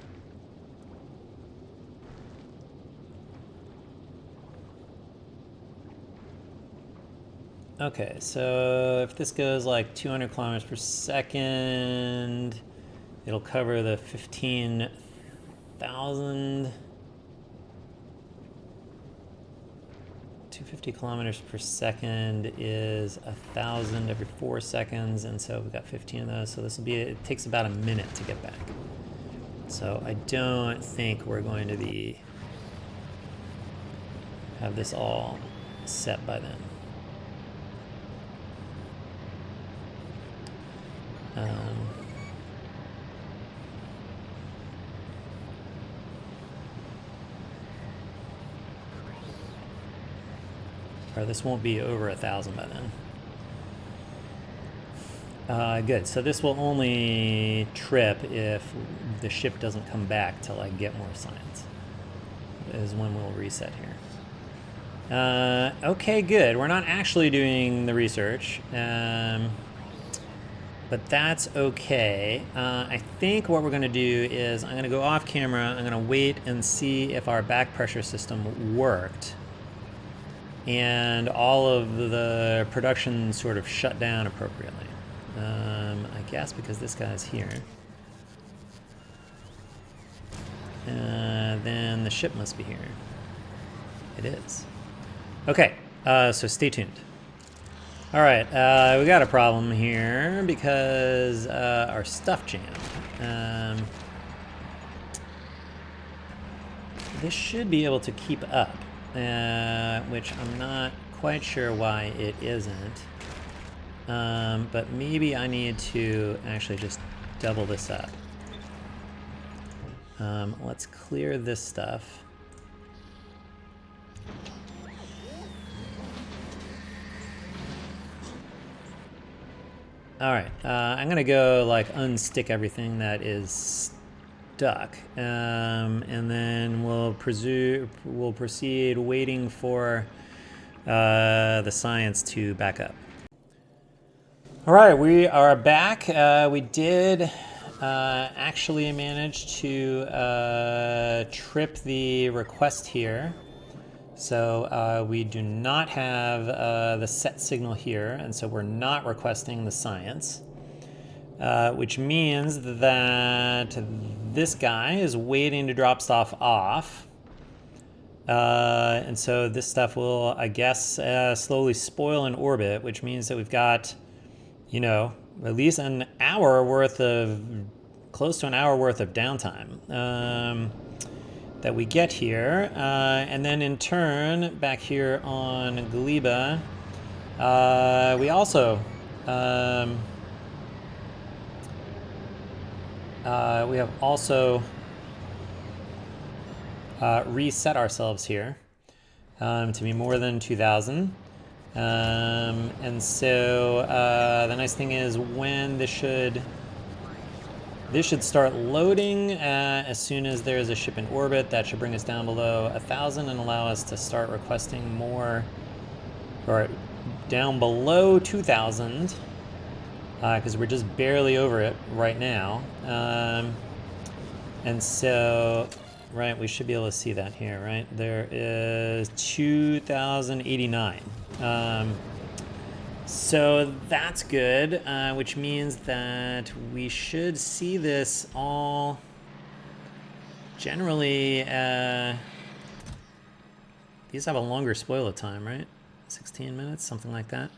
Okay, so if this goes like 200 kilometers per second, it'll cover the 15,000. 250 kilometers per second is 1,000 every 4 seconds, and so we've got 15 of those. So this will be, it takes about a minute to get back. So I don't think we're going to have this all set by then. Or this won't be over 1,000 by then. Good. So this will only trip if the ship doesn't come back to like get more science. Is when we'll reset here. Okay, good. We're not actually doing the research. But that's okay. I think what we're going to do is I'm going to go off camera. I'm going to wait and see if our back pressure system worked. And all of the production sort of shut down appropriately. I guess because this guy's here. Then the ship must be here. It is. Okay, so stay tuned. All right, we got a problem here because our stuff jammed. This should be able to keep up, which I'm not quite sure why it isn't. But maybe I need to actually just double this up. Let's clear this stuff. All right, I'm gonna go like unstick everything that is stuck, and then we'll proceed waiting for the science to back up. All right, we are back. We did actually manage to trip the request here. So we do not have the set signal here, and so we're not requesting the science, which means that this guy is waiting to drop stuff off. And so this stuff will, I guess, slowly spoil in orbit, which means that we've got, you know, at least an hour worth of, close to an hour worth of downtime. That we get here, and then in turn back here on Gleba, we also we have also reset ourselves here to be more than 2,000, and so the nice thing is when this should start loading as soon as there is a ship in orbit. That should bring us down below 1,000 and allow us to start requesting more, or down below 2,000, because we're just barely over it right now. And so, right, we should be able to see that here, right? There is 2,089. So that's good, which means that we should see this all generally, these have a longer spoiler time, right? 16 minutes, something like that.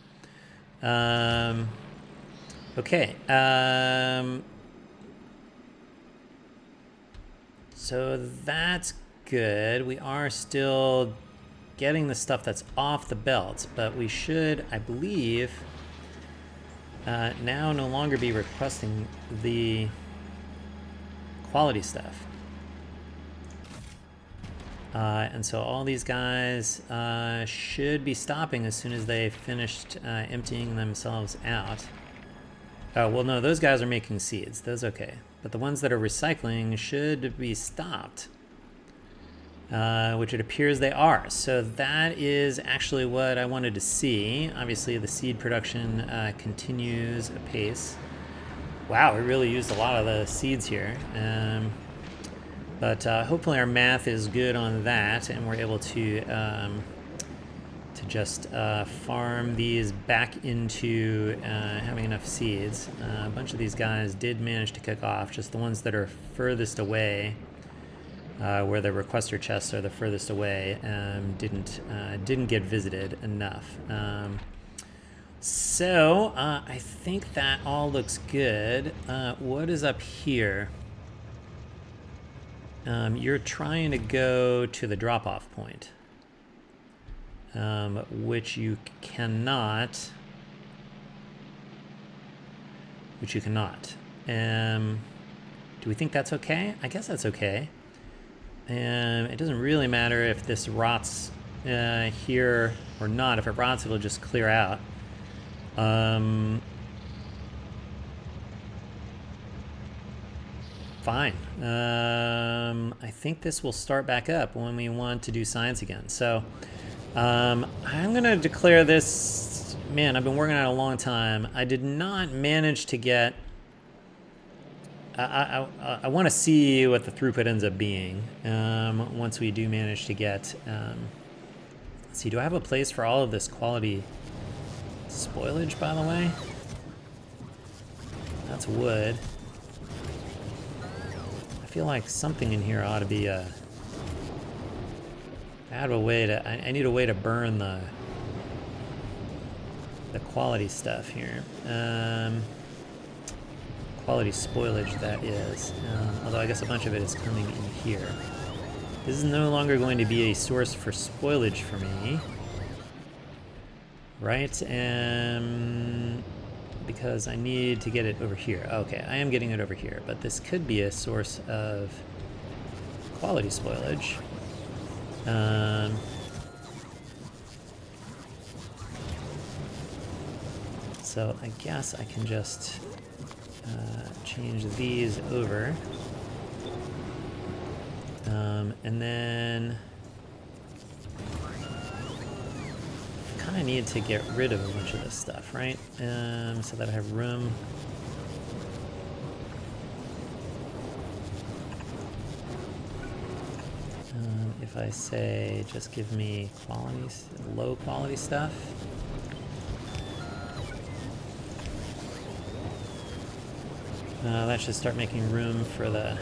Okay. So that's good. We are still getting the stuff that's off the belt, but we should, I believe, now no longer be requesting the quality stuff. And so all these guys should be stopping as soon as they finished emptying themselves out. Oh, well, no, those guys are making seeds. Those okay. But the ones that are recycling should be stopped. Which it appears they are. So that is actually what I wanted to see. Obviously, the seed production continues apace. Wow, we really used a lot of the seeds here. But hopefully our math is good on that, and we're able to just farm these back into having enough seeds. A bunch of these guys did manage to kick off, just the ones that are furthest away. Where the requester chests are the furthest away, didn't get visited enough. So I think that all looks good. What is up here? You're trying to go to the drop-off point, which you cannot. Do we think that's okay? I guess that's okay. It doesn't really matter if this rots here or not. If it rots, it'll just clear out. Fine. I think this will start back up when we want to do science again. So I'm going to declare this. Man, I've been working on it a long time. I did not manage to get... I want to see what the throughput ends up being once we do manage to get... let's see, do I have a place for all of this quality spoilage, by the way? That's wood. I feel like something in here ought to be I have a way to... I need a way to burn the quality stuff here. Quality spoilage, that is. Although I guess a bunch of it is coming in here. This is no longer going to be a source for spoilage for me. Right? Because I need to get it over here. Okay, I am getting it over here, but this could be a source of quality spoilage. So I guess I can just change these over. And then kind of need to get rid of a bunch of this stuff, right? So that I have room. If I say just give me qualities, low quality stuff. That should start making room for the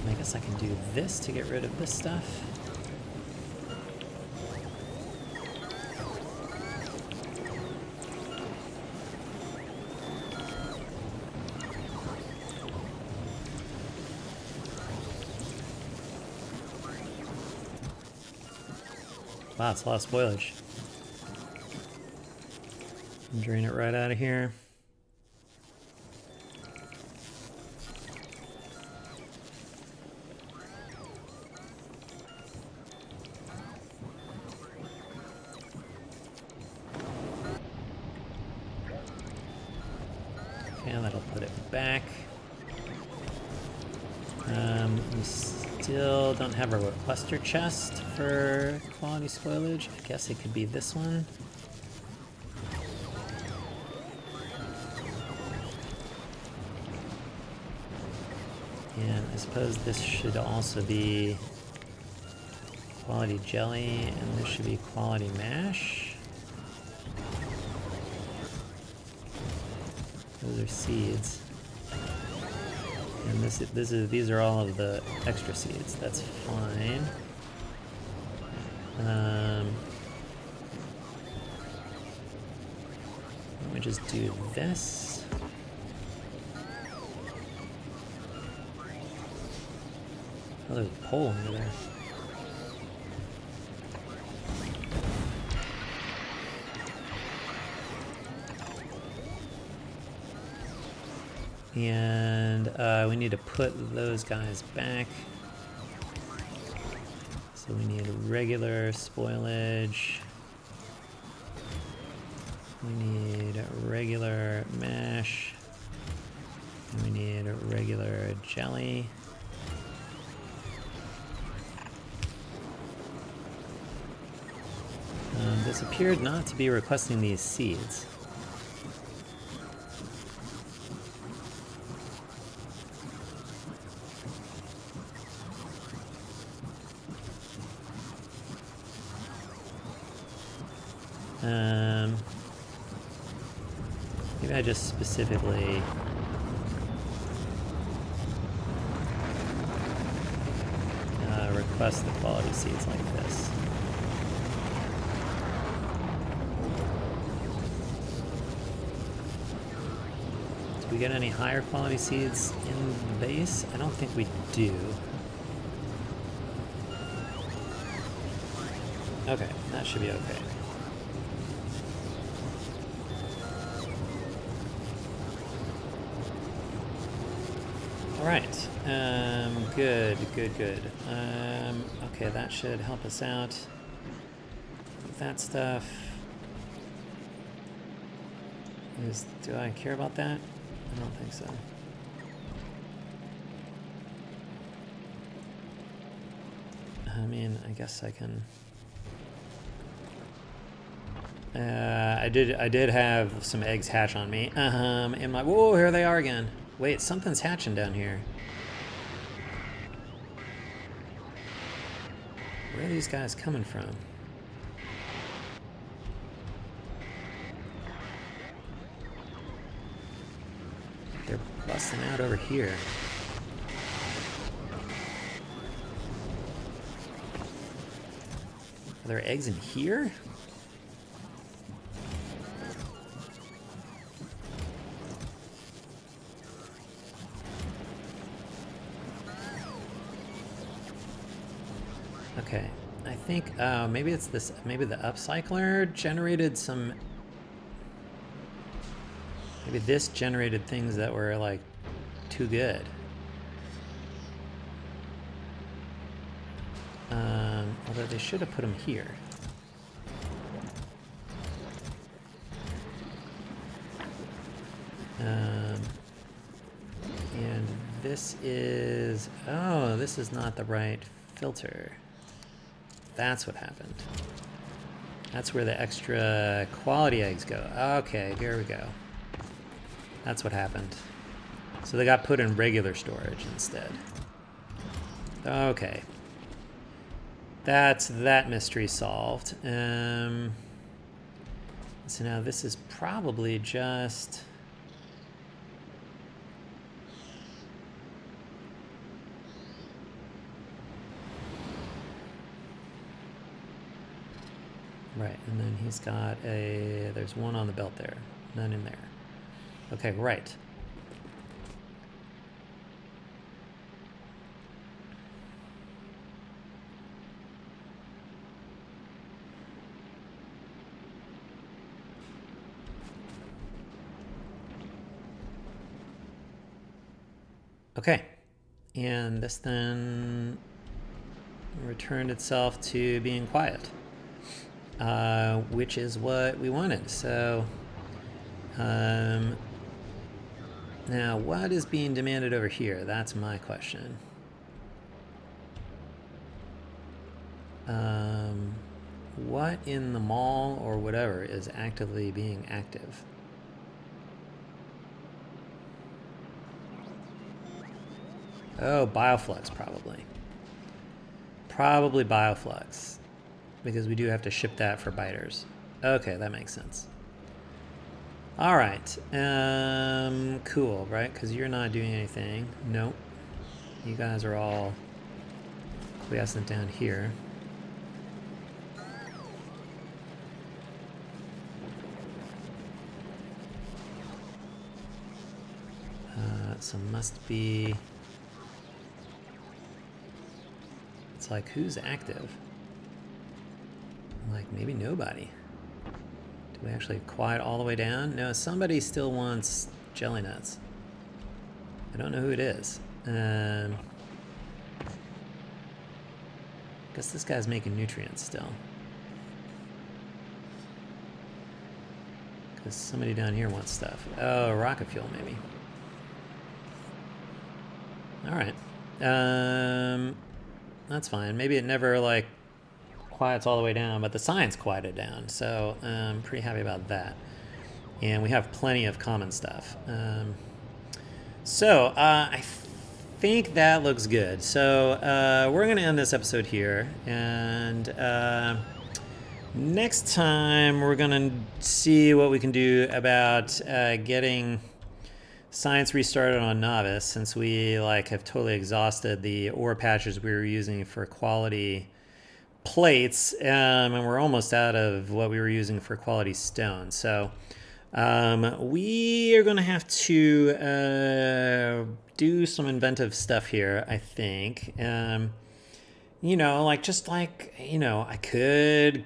I guess I can do this to get rid of this stuff. Wow, it's a lot of spoilage. Drain it right out of here. Okay, that'll put it back. We still don't have a requester chest for quality spoilage. I guess it could be this one. And I suppose this should also be quality jelly, and this should be quality mash. Those are seeds. And these are all of the extra seeds. That's fine. Let me just do this. Oh, there's a pole under there. And we need to put those guys back. So we need regular spoilage. We need regular mash. And we need regular jelly. This appeared not to be requesting these seeds. Maybe I just specifically request the quality seeds like this. Do we get any higher quality seeds in the base? I don't think we do. Okay, that should be okay. All right, good. Okay, that should help us out with that stuff. Do I care about that? I don't think so. I mean, I guess I can. I did have some eggs hatch on me. And my whoa, here they are again. Wait, something's hatching down here. Where are these guys coming from? They're busting out over here. Are there eggs in here? Okay, I think maybe it's this. Maybe the upcycler generated some. Maybe this generated things that were like too good. Although they should have put them here. And this is, oh, this is not the right filter. That's what happened. That's where the extra quality eggs go. Okay, here we go. That's what happened. So they got put in regular storage instead. Okay. That's that mystery solved. So now this is probably just... Right, and then he's got a... There's one on the belt there. None in there. Okay, right. Okay, and this then returned itself to being quiet, which is what we wanted. So now what is being demanded over here? That's my question. What in the mall or whatever is actively being active? Oh, Bioflux probably. Probably Bioflux. Because we do have to ship that for biters. Okay, that makes sense. All right. Cool, right? Because you're not doing anything. Nope. You guys are all quiescent down here. So must be... It's like, who's active? Like, maybe nobody. Do we actually quiet all the way down? No, somebody still wants jelly nuts. I don't know who it is. Guess this guy's making nutrients still. Because somebody down here wants stuff. Oh, rocket fuel maybe. All right. That's fine. Maybe it never like quiets all the way down, but the science quieted down, so I'm pretty happy about that. And we have plenty of common stuff. I think that looks good. So we're going to end this episode here, and next time we're going to see what we can do about getting science restarted on Nauvis, since we like have totally exhausted the ore patches we were using for quality plates, and we're almost out of what we were using for quality stone. So we are going to have to do some inventive stuff here, I think. You know, like just like, you know, I could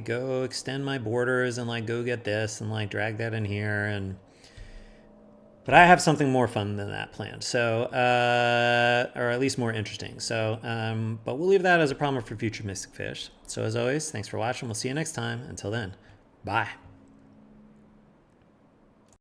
go extend my borders and like go get this and like drag that in here, but I have something more fun than that planned, so, or at least more interesting. So, but we'll leave that as a problem for future Mystic Fish. So as always, thanks for watching. We'll see you next time. Until then, bye.